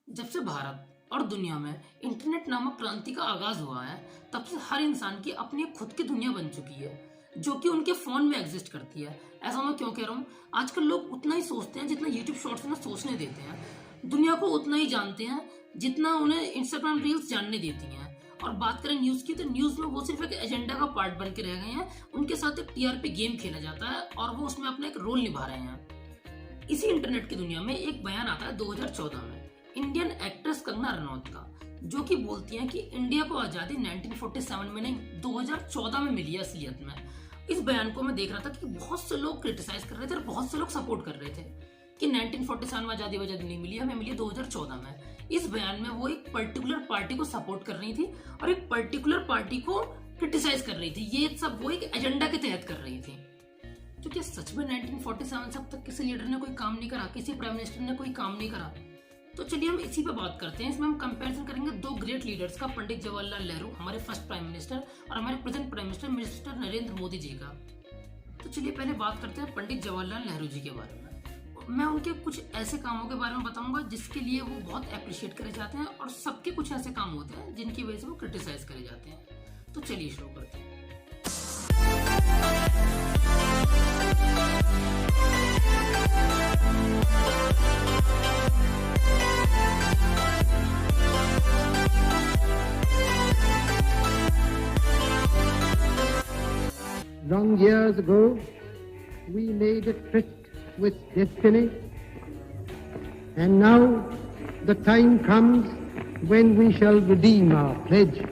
जब से भारत और दुनिया में इंटरनेट नामक क्रांति का आगाज हुआ है, तब से हर इंसान की अपनी एक खुद की दुनिया बन चुकी है, जो कि उनके फोन में एग्जिस्ट करती है। ऐसा मैं क्यों कह रहा हूँ? आजकल लोग उतना ही सोचते हैं जितना यूट्यूब शॉर्ट्स में सोचने देते हैं। दुनिया को उतना ही जानते हैं जितना उन्हें इंस्टाग्राम रील्स जानने देती हैं। और बात करें न्यूज की, तो न्यूज में वो सिर्फ एक एजेंडा का पार्ट बन के रह गए हैं। उनके साथ एक टीआरपी गेम खेला जाता है और वो उसमें अपना एक रोल निभा रहे हैं। इसी इंटरनेट की दुनिया में एक बयान आता है 2014 में इंडियन एक्ट्रेस कंगना रनौत का, जो कि बोलती हैं कि इंडिया को आजादी 1947 में नहीं 2014 में मिली है असलियत में। इस बयान को मैं देख रहा था कि बहुत से लोग क्रिटिसाइज कर रहे थे और बहुत से लोग सपोर्ट कर रहे थे कि 1947 में आजादी नहीं मिली, हमें मिली 2014 में। इस बयान में वो एक पर्टिकुलर पार्टी को सपोर्ट कर रही थी और एक पर्टिकुलर पार्टी को क्रिटिसाइज कर रही थी। ये सब वो एक एजेंडा के तहत कर रही थी। तो क्या सच में 1947 से अब तक किसी लीडर ने कोई काम नहीं करा, किसी प्राइम मिनिस्टर ने कोई काम नहीं करा? तो चलिए हम इसी पे बात करते हैं। इसमें हम कंपैरिजन करेंगे दो ग्रेट लीडर्स का, पंडित जवाहरलाल नेहरू हमारे फर्स्ट प्राइम मिनिस्टर और हमारे present prime minister mister Narendra Modi ji का। तो चलिए पहले बात करते हैं पंडित जवाहरलाल नेहरू जी के बारे में। मैं उनके कुछ ऐसे कामों के बारे में बताऊंगा जिसके लिए वो बहुत अप्रिशिएट करे जाते हैं, और सबके कुछ ऐसे काम होते हैं जिनकी वजह से वो क्रिटिसाइज करे जाते हैं। तो चलिए शुरू करते हैं। Long years ago, we made a tryst with destiny, and now the time comes when we shall redeem our pledge,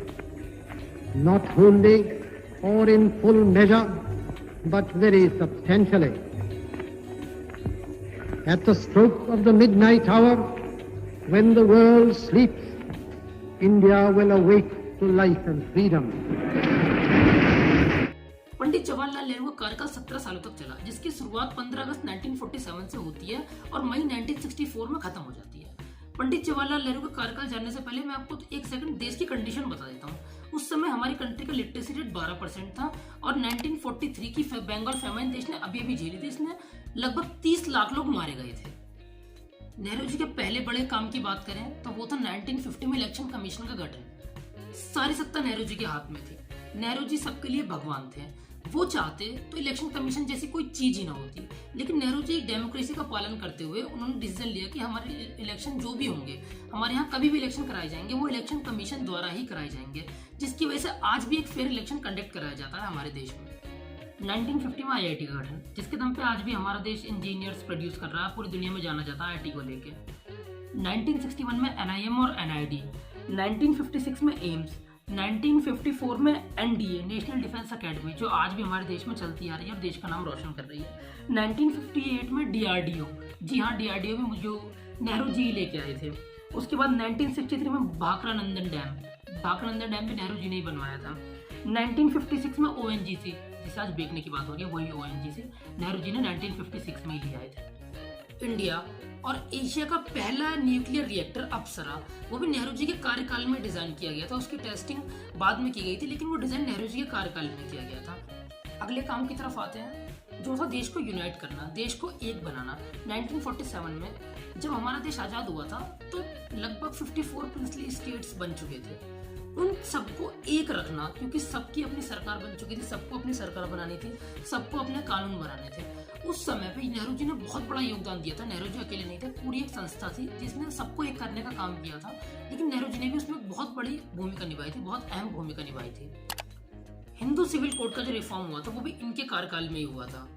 not wholly or in full measure, but very substantially. At the stroke of the midnight hour, when the world sleeps, India will awake to life and freedom. Pandit Jawaharlal Nehru का कार्यकाल 17 सालों तक चला, जिसकी शुरुआत 15 अगस्त 1947 से होती है और मई 1964 में खत्म हो जाती है। पंडित जवाहरलाल नेहरू का कार्यकाल जानने से पहले मैं आपको एक सेकंड देश की कंडीशन बता देता हूँ। उस समय हमारी कंट्री का लिटरेसी रेट 12% था और 1943 की बंगाल फेमाइन देश ने अभी झेली थी। इसमें लगभग 30 लाख लोग मारे गए थे। नेहरू जी के पहले बड़े काम की बात करें तो वो था 1950 में इलेक्शन कमीशन का गठन। सारी सत्ता नेहरू जी के हाथ में थी। नेहरू जी सबके लिए भगवान थे। वो चाहते तो इलेक्शन कमीशन जैसी कोई चीज ही ना होती, लेकिन नेहरू जी डेमोक्रेसी का पालन करते हुए उन्होंने डिसीजन लिया कि हमारे इलेक्शन जो भी होंगे, हमारे यहाँ कभी भी इलेक्शन कराए जाएंगे, वो इलेक्शन कमीशन द्वारा ही कराए जाएंगे, जिसकी वजह से आज भी एक फेयर इलेक्शन कंडक्ट कराया जाता है हमारे देश में। 1950 में आईआईटी का गठन, जिसके दम पे आज भी हमारा देश इंजीनियर्स प्रोड्यूस कर रहा है, पूरी दुनिया में जाना जाता है आईटी को लेके। 1961 में एनआईएम और एनआईडी, 1956 में एम्स, 1954 में एनडीए नेशनल डिफेंस एकेडमी, जो आज भी हमारे देश में चलती आ रही है और देश का नाम रोशन कर रही है। 1958 में डीआरडीओ, जी हाँ डीआरडीओ में जो नेहरू जी लेके आए थे। उसके बाद 1963 में भाखरा नंदन डैम भी नेहरू जी ने ही बनवाया था। 1956 में ओएनजीसी, जिसे आज बेचने की बात हो रही है, वही ओएनजीसी नेहरू जी ने 1956 में ही लिया थे। इंडिया और एशिया का पहला न्यूक्लियर रिएक्टर अप्सरा, वो भी नेहरू जी के कार्यकाल में डिजाइन किया गया था। उसकी टेस्टिंग बाद में की गई थी, लेकिन वो डिजाइन नेहरू जी के कार्यकाल में किया गया था। अगले काम की तरफ आते हैं, जो था देश को यूनाइट करना, देश को एक बनाना। 1947 में जब हमारा देश आजाद हुआ था तो लगभग 54 प्रिंसली स्टेट्स बन चुके थे। उन सबको एक रखना, क्योंकि सबकी अपनी सरकार बन चुकी थी, सबको अपनी सरकार बनानी थी, सबको अपने कानून बनाने थे। उस समय पे नेहरू जी ने बहुत बड़ा योगदान दिया था। नेहरू जी अकेले नहीं थे, पूरी एक संस्था थी जिसने सबको एक करने का काम किया था, लेकिन नेहरू जी ने भी उसमें बहुत बड़ी भूमिका निभाई थी, बहुत अहम भूमिका निभाई थी। हिंदू सिविल कोड का जो रिफॉर्म हुआ था वो भी इनके कार्यकाल में ही हुआ था।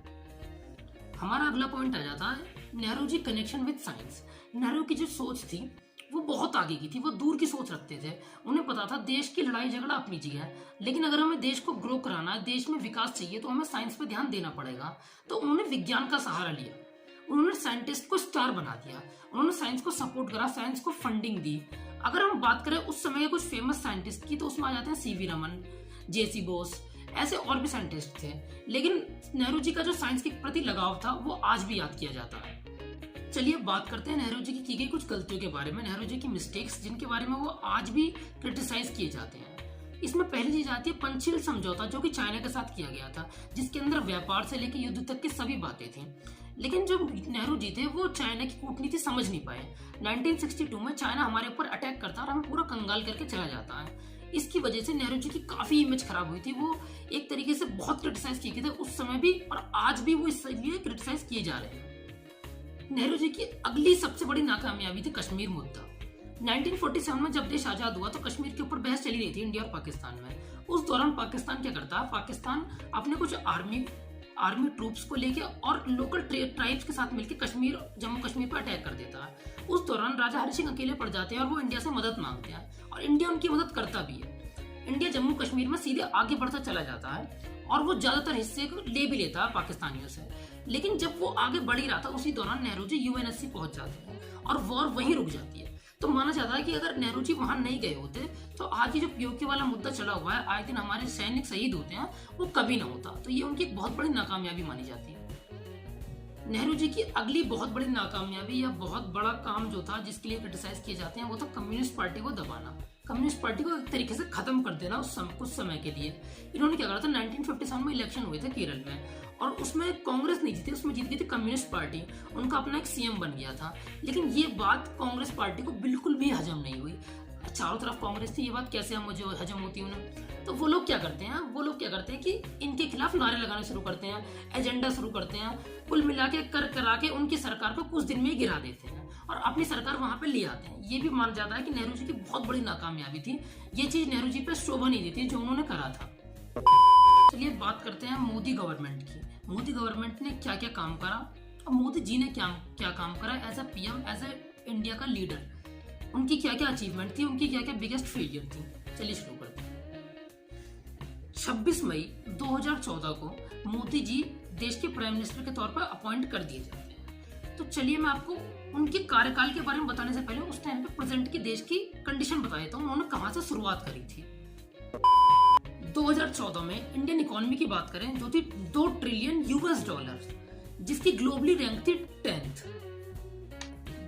हमारा अगला पॉइंट आ जाता है Nehru G connection with science. Nehru की जो सोच थी वो बहुत आगे की थी, वो दूर की सोच रखते थे। उन्हें पता था देश की लड़ाई झगड़ा अपनी जगह है, लेकिन अगर हमें देश को ग्रो कराना है, देश में विकास चाहिए, तो हमें साइंस पे ध्यान देना पड़ेगा। तो उन्होंने विज्ञान का सहारा लिया, उन्होंने साइंटिस्ट को स्टार बना दिया, उन्होंने साइंस को सपोर्ट करा, साइंस को फंडिंग दी। अगर हम बात करें उस समय के कुछ फेमस साइंटिस्ट की, तो उसमें आ जाते हैं सीवी रमन, जेसी बोस, ऐसे और भी साइंटिस्ट थे। लेकिन नेहरू जी का जो साइंस के प्रति लगाव था वो आज भी याद किया जाता है। चलिए बात करते हैं नेहरू जी की गई कुछ गलतियों के बारे में, नेहरू जी की मिस्टेक्स, जिनके बारे में वो आज भी क्रिटिसाइज किए जाते हैं। इसमें पहली चीज आती है पंचशील समझौता, जो कि चाइना के साथ किया गया था, जिसके अंदर व्यापार से लेकर युद्ध तक की सभी बातें थी। लेकिन जो नेहरू जी थे वो चाइना की कूटनीति समझ नहीं पाए। 1962 में चाइना हमारे ऊपर अटैक करता है और हमें पूरा कंगाल करके चला जाता है। इसकी वजह से नेहरू जी की काफी इमेज खराब हुई थी। वो एक तरीके से बहुत क्रिटिसाइज किए गए थे उस समय भी, और आज भी वो इसलिए क्रिटिसाइज किए जा रहे हैं। नेहरू जी की अगली सबसे बड़ी नाकामयाबी थी कश्मीर मुद्दा। 1947 में जब देश आजाद हुआ तो कश्मीर के ऊपर बहस चली रही थी इंडिया और पाकिस्तान में। उस दौरान पाकिस्तान क्या करता है, पाकिस्तान अपने कुछ आर्मी ट्रूप्स को लेके और लोकल ट्राइब्स के साथ मिलकर जम्मू कश्मीर पर अटैक कर देता है। उस दौरान राजा हरि सिंह अकेले पड़ जाते हैं और वो इंडिया से मदद मांगते हैं और इंडिया उनकी मदद करता भी है। इंडिया जम्मू कश्मीर में सीधे आगे बढ़ता चला जाता है और वो ज्यादातर हिस्से को ले भी लेता है पाकिस्तानियों से। लेकिन जब वो आगे बढ़ ही रहा था उसी दौरान नेहरू जी यूएनएससी पहुंच जाते हैं और वॉर वहीं रुक जाती है। तो माना जाता है कि अगर नेहरू जी वहां नहीं गए होते तो आज ये जो पीओके वाला मुद्दा चला हुआ है, आए दिन हमारे सैनिक शहीद होते हैं, वो कभी ना होता। तो ये उनकी एक बहुत बड़ी नाकामयाबी मानी जाती है। नेहरू जी की अगली बहुत बड़ी नाकामयाबी या बहुत बड़ा काम जो था जिसके लिए क्रिटिसाइज किए जाते हैं वो था कम्युनिस्ट पार्टी को दबाना, कम्युनिस्ट पार्टी को एक तरीके से खत्म कर देना कुछ समय के लिए। इन्होंने क्या करा था, 1957 में इलेक्शन हुए थे केरल में और उसमें कांग्रेस नहीं जीती, उसमें जीत गई थी कम्युनिस्ट पार्टी। उनका अपना एक सीएम बन गया था। लेकिन ये बात कांग्रेस पार्टी को बिल्कुल भी हजम नहीं हुई। चारों तरफ कांग्रेस थी, ये बात कैसे हजम होती है उन्हें। तो वो लोग क्या करते हैं कि इनके खिलाफ नारे लगाने शुरू करते हैं, एजेंडा शुरू करते हैं, कुल मिला के करा के उनकी सरकार को कुछ दिन में ही गिरा देते हैं और अपनी सरकार वहां पे ले आते हैं। ये भी माना जाता है कि नेहरू जी की बहुत बड़ी नाकामयाबी थी। ये चीज नेहरू जी पे शोभा नहीं देती जो उन्होंने करा था। चलिए बात करते हैं मोदी गवर्नमेंट की। मोदी गवर्नमेंट ने क्या क्या काम करा और मोदी जी ने क्या काम करा as a PM, as a India का लीडर। उनकी क्या क्या अचीवमेंट थी, उनकी क्या क्या बिगेस्ट फेलियर थी। चलिए शुरू करते हैं। 26 मई 2014 को मोदी जी देश के प्राइम मिनिस्टर के तौर पर अपॉइंट कर दिए जाते हैं। तो चलिए मैं आपको उनके कार्यकाल के बारे में बताने से पहले उस टाइम पे प्रेजेंट की देश की कंडीशन बता देता हूँ, उन्होंने कहां से शुरुआत करी थी। 2014 में इंडियन इकोनॉमी की बात करें जो थी $2 ट्रिलियन, जिसकी ग्लोबली रैंक थी 10th।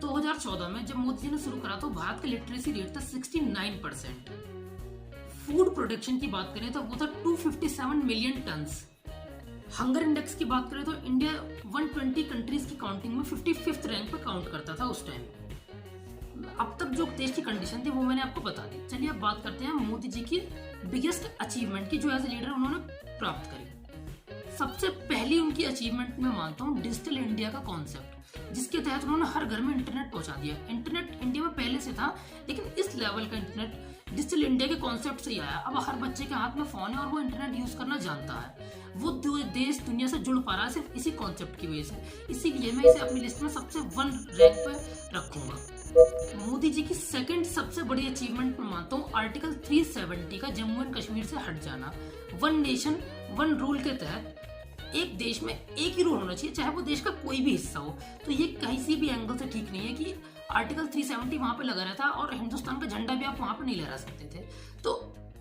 2014 में जब मोदी जी ने शुरू करा तो भारत का लिटरेसी रेट था 69%। फूड प्रोडक्शन की बात करें तो वो था 257 मिलियन टन्स। हंगर इंडेक्स की बात करें तो इंडिया 120 कंट्रीज की काउंटिंग में 55th रैंक पे काउंट करता था उस टाइम। अब तक जो देश की कंडीशन थी वो मैंने आपको बता दी। चलिए अब बात करते हैं मोदी जी की बिगेस्ट अचीवमेंट की जो एज ए लीडर उन्होंने प्राप्त करी। सबसे पहली उनकी अचीवमेंट मैं मानता हूँ डिजिटल इंडिया का कॉन्सेप्ट, जिसके तहत उन्होंने हर घर में इंटरनेट पहुंचा दिया। इंटरनेट इंडिया में पहले से था लेकिन इस लेवल का इंटरनेट डिजिटल इंडिया के कॉन्सेप्ट से ही आया। अब हर बच्चे के हाथ में फोन है और वो इंटरनेट यूज करना जानता है। वो देश दुनिया से जुड़ पा रहा है सिर्फ इसी कॉन्सेप्ट की वजह से। इसीलिए मैं इसे अपनी लिस्ट में सबसे 1 रैंक पर रखूंगा। मोदी जी की सेकंड सबसे बड़ी अचीवमेंट मैं मानता हूँ आर्टिकल 370 का जम्मू एंड कश्मीर से हट जाना। 1 नेशन 1 रूल के तहत एक देश में एक ही रूल होना चाहिए, चाहे वो देश का कोई भी हिस्सा हो। तो ये किसी भी एंगल से ठीक नहीं है कि आर्टिकल 370 वहां पे लगा रहता और हिंदुस्तान का झंडा भी आप वहां पे नहीं लहरा सकते थे। तो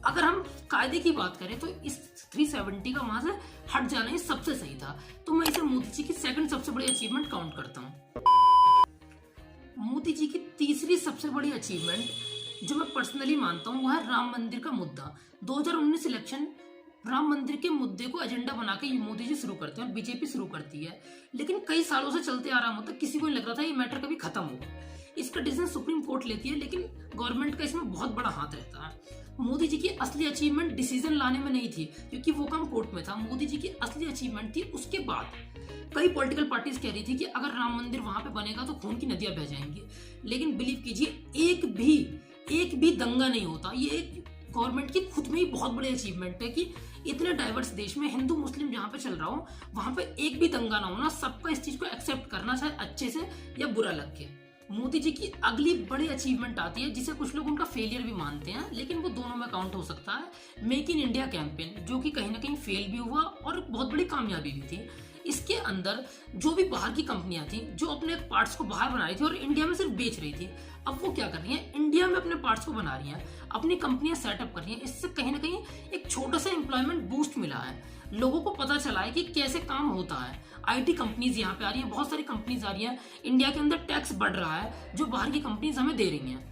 अगर हम कायदे की बात करें तो इस 370 का वहां से हट जाना ही सबसे सही था। तो मैं इसे मोदी जी की सेकंड सबसे बड़ी अचीवमेंट काउंट करता हूँ। मोदी जी की तीसरी सबसे बड़ी अचीवमेंट जो मैं पर्सनली मानता हूँ वो है राम मंदिर का मुद्दा। 2019 इलेक्शन राम मंदिर के मुद्दे को एजेंडा बना के मोदी जी शुरू करते हैं और बीजेपी शुरू करती है। लेकिन कई सालों से चलते आ रहा मुद्दा, किसी को नहीं लग रहा था ये मैटर कभी खत्म होगा। इसका डिसीजन सुप्रीम कोर्ट लेती है लेकिन गवर्नमेंट का इसमें बहुत बड़ा हाथ रहता है। मोदी जी की असली अचीवमेंट डिसीजन लाने में नहीं थी क्योंकि वो काम कोर्ट में था। मोदी जी की असली अचीवमेंट थी उसके बाद कई पॉलिटिकल पार्टीज कह रही थी कि अगर राम मंदिर वहां पे बनेगा तो खून की नदियां बह जाएंगी। लेकिन बिलीव कीजिए एक भी दंगा नहीं होता। ये एक गवर्नमेंट की खुद में ही बहुत बड़ी अचीवमेंट है कि इतने डाइवर्स देश में हिंदू मुस्लिम जहां पे चल रहा हो वहां पे एक भी दंगा ना होना, सबका इस चीज को एक्सेप्ट करना, चाहे अच्छे से या बुरा लग के। मोदी जी की अगली बड़ी अचीवमेंट आती है जिसे कुछ लोग उनका फेलियर भी मानते हैं लेकिन वो दोनों में काउंट हो सकता है, मेक इन इंडिया कैंपेन, जो कि कहीं ना कहीं फेल भी हुआ और बहुत बड़ी कामयाबी भी थी। इसके अंदर जो भी बाहर की कंपनियां थी जो अपने पार्ट्स को बाहर बना रही थी और इंडिया में सिर्फ बेच रही थी, अब वो क्या कर रही हैं, इंडिया में अपने पार्ट्स को बना रही हैं, अपनी कंपनियां सेटअप कर रही हैं। इससे कहीं ना कहीं एक छोटा सा एम्प्लॉयमेंट बूस्ट मिला है। लोगों को पता चला है कि कैसे काम होता है। आईटी कंपनीज यहाँ पे आ रही है, बहुत सारी कंपनीज आ रही हैं। इंडिया के अंदर टैक्स बढ़ रहा है जो बाहर की कंपनीज हमें दे रही हैं।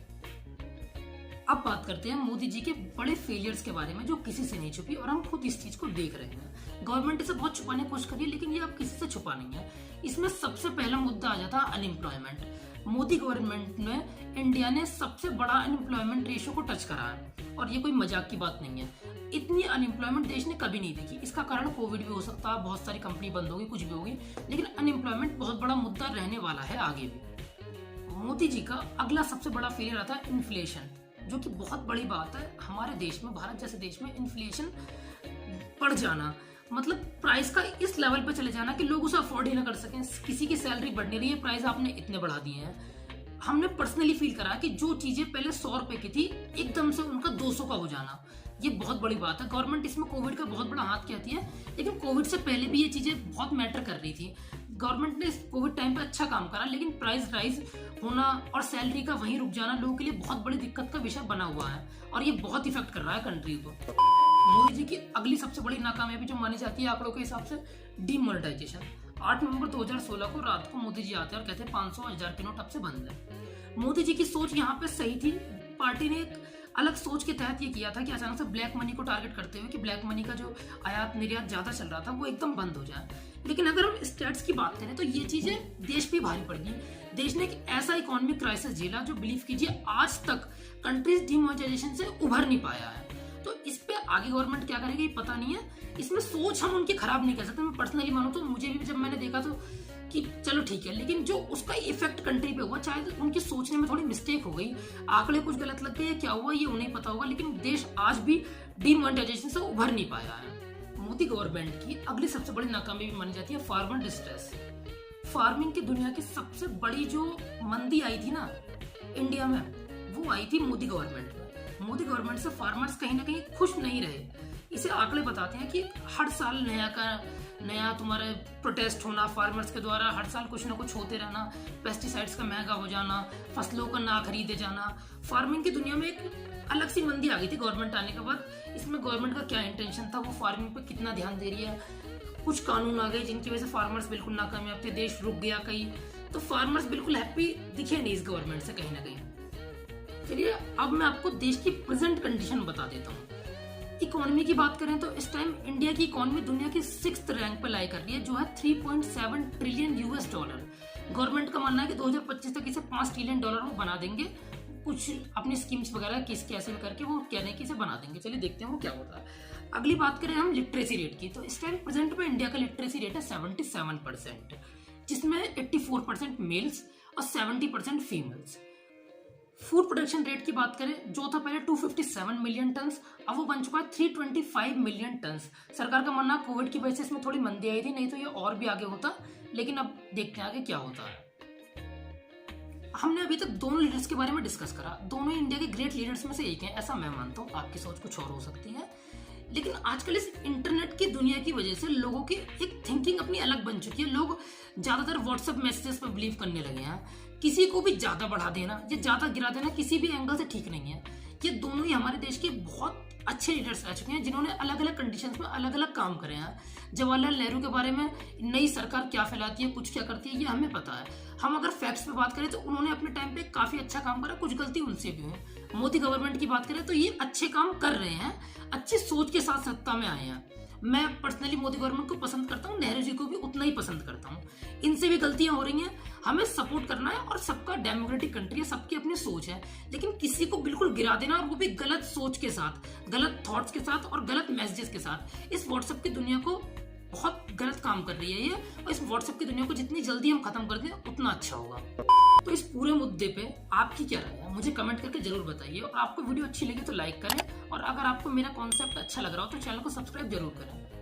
अब बात करते हैं मोदी जी के बड़े फेलियर्स के बारे में जो किसी से नहीं छुपी और हम खुद इस चीज को देख रहे हैं। गवर्नमेंट इसे बहुत छुपाने की कोशिश करी लेकिन ये अब किसी से छुपा नहीं है। इसमें सबसे पहला मुद्दा आ जाता है अनएम्प्लॉयमेंट। मोदी गवर्नमेंट में इंडिया ने सबसे बड़ा अनएम्प्लॉयमेंट रेशियो को टच करा है और ये कोई मजाक की बात नहीं है। इतनी अनएम्प्लॉयमेंट देश ने कभी नहीं देखी। इसका कारण कोविड भी हो सकता है, बहुत सारी कंपनी बंद होगी, कुछ भी होगी, लेकिन अनएम्प्लॉयमेंट बहुत बड़ा मुद्दा रहने वाला है आगे भी। मोदी जी का अगला सबसे बड़ा फेलियर आता है इन्फ्लेशन, जो कि बहुत बड़ी बात है हमारे देश में, भारत जैसे देश में इन्फ्लेशन बढ़ जाना, मतलब प्राइस का इस लेवल पे चले जाना कि लोग उसे अफोर्ड ही ना कर सकें। किसी की सैलरी बढ़ नहीं रही है, प्राइस आपने इतने बढ़ा दिए हैं। हमने पर्सनली फील करा कि जो चीजें पहले 100 रुपए की थी एकदम से उनका 200 का हो जाना, ये बहुत बड़ी बात है। गवर्नमेंट इसमें कोविड का बहुत बड़ा हाथ कहती है, लेकिन कोविड से पहले भी ये चीजें बहुत मैटर कर रही थी। गवर्नमेंट ने कोविड टाइम पे अच्छा काम करा, लेकिन प्राइस राइज होना और सैलरी का वहीं रुक जाना लोगों के लिए बहुत बड़ी दिक्कत का विषय बना हुआ है और ये बहुत इफेक्ट कर रहा है कंट्री को। मोदी जी की अगली सबसे बड़ी नाकामयाबी जो मानी जाती है आंकड़ों के हिसाब से, डीमोनेटाइजेशन। 8 नवंबर 2016 को रात को मोदी जी आते हैं और कहते हैं 500,000 के नोट अब से बंद है। मोदी जी की सोच यहाँ पे सही थी। पार्टी ने एक अलग सोच के तहत ये किया था कि अचानक से ब्लैक मनी को टारगेट करते हुए कि ब्लैक मनी का जो आयात निर्यात ज्यादा चल रहा था वो एकदम बंद हो जाए। लेकिन अगर हम स्टेट्स की बात करें तो ये चीजें देश पे भारी पड़ गई। देश ने एक ऐसा इकोनॉमिक क्राइसिस झेला जो बिलीव कीजिए आज तक कंट्रीज डीमोनेटाइजेशन से उभर नहीं पाया है। तो इस पे आगे गवर्नमेंट क्या करेगी पता नहीं है। इसमें सोच हम उनकी खराब नहीं कर सकते। मैं पर्सनली मानूं तो मुझे भी जब मैंने देखा तो कि चलो ठीक है, लेकिन जो उसका इफेक्ट कंट्री पे हुआ, चाहे उनकी सोचने में थोड़ी मिस्टेक हो गई, आंकड़े कुछ गलत लग गए, क्या हुआ ये उन्हें पता होगा, लेकिन देश आज भी डीमोनेटाइजेशन से उभर नहीं पाया है। मोदी गवर्नमेंट की अगली सबसे बड़ी नाकामी मानी जाती है फार्मर डिस्ट्रेस। फार्मिंग की दुनिया की सबसे बड़ी जो मंदी आई थी ना इंडिया में, वो आई थी मोदी गवर्नमेंट में। मोदी गवर्नमेंट से फार्मर्स कहीं ना कहीं खुश नहीं रहे। इसे आंकड़े बताते हैं कि हर साल नया तुम्हारे प्रोटेस्ट होना फार्मर्स के द्वारा, हर साल कुछ ना कुछ होते रहना, पेस्टिसाइड्स का महंगा हो जाना, फसलों का ना खरीदे जाना। फार्मिंग की दुनिया में एक अलग सी मंदी आ गई थी गवर्नमेंट आने के बाद। इसमें गवर्नमेंट का क्या इंटेंशन था, वो फार्मिंग पे कितना ध्यान दे रही है। कुछ कानून आ गए जिनकी वजह से फार्मर्स बिल्कुल नाकामयाब थे, देश रुक गया कहीं, तो फार्मर्स बिल्कुल हैप्पी दिखे नहीं इस गवर्नमेंट से कहीं ना कहीं। चलिए अब मैं आपको देश की प्रेजेंट कंडीशन बता देता हूँ। इकोनॉमी की बात करें तो इस टाइम इंडिया की इकोनॉमी दुनिया की 6th रैंक पर लाई कर रही है, जो है 3.7 ट्रिलियन यूएस डॉलर। गवर्नमेंट का मानना है कि 2025 तक इसे 5 ट्रिलियन डॉलर वो बना देंगे। कुछ अपनी स्कीम्स वगैरह कैसे करके वो कह रहे हैं कि इसे बना देंगे। चलिए देखते हैं वो क्या होता है। अगली बात करें हम लिटरेसी रेट की, तो इस टाइम प्रेजेंट में इंडिया का लिटरेसी रेट है 77%, जिसमें 84% मेल्स और 70% फीमेल्स। फूड प्रोडक्शन रेट की बात करें, जो था पहले 257 मिलियन टन, अब वो बन चुका है 325 मिलियन टन। सरकार का मानना कोविड की वजह से इसमें थोड़ी मंदी आई थी, नहीं तो ये और भी आगे होता, लेकिन अब देखते हैं आगे क्या होता है। हमने अभी तक दोनों लीडर्स के बारे में डिस्कस करा। दोनों इंडिया के ग्रेट लीडर्स में से एक हैं, ऐसा मैं मानता हूँ। आपकी सोच कुछ और हो सकती है, लेकिन आजकल इस इंटरनेट की दुनिया की वजह से लोगों की एक थिंकिंग अपनी अलग बन चुकी है। लोग ज्यादातर व्हाट्सएप मैसेजेस पर बिलीव करने लगे हैं। किसी को भी ज्यादा बढ़ा देना या ज्यादा गिरा देना किसी भी एंगल से ठीक नहीं है। ये दोनों ही हमारे देश के बहुत अच्छे लीडर्स रह चुके हैं, जिन्होंने अलग अलग कंडीशंस में अलग अलग काम करे हैं। जवाहरलाल नेहरू के बारे में नई सरकार क्या फैलाती है, कुछ क्या करती है, ये हमें पता है। हम अगर फैक्ट्स पे बात करें तो उन्होंने अपने टाइम पे काफी अच्छा काम करा, कुछ गलती उनसे भी हुई। मोदी गवर्नमेंट की बात करें तो ये अच्छे काम कर रहे हैं, अच्छी सोच के साथ सत्ता में आए हैं। मैं पर्सनली मोदी गवर्नमेंट को पसंद करता हूँ, नेहरू जी को भी उतना ही पसंद करता हूँ। इनसे भी गलतियां हो रही हैं, हमें सपोर्ट करना है, और सबका डेमोक्रेटिक कंट्री है, सबकी अपनी सोच है। लेकिन किसी को बिल्कुल गिरा देना, और वो भी गलत सोच के साथ, गलत थॉट्स के साथ और गलत मैसेजेस के साथ, इस व्हाट्सएप की दुनिया को बहुत गलत काम कर रही है ये। और इस व्हाट्सएप की दुनिया को जितनी जल्दी हम खत्म कर दें उतना अच्छा होगा। तो इस पूरे मुद्दे पे आपकी क्या राय है, मुझे कमेंट करके जरूर बताइए। और आपको वीडियो अच्छी लगी तो लाइक करें, और अगर आपको मेरा कॉन्सेप्ट अच्छा लग रहा हो तो चैनल को सब्सक्राइब जरूर करें।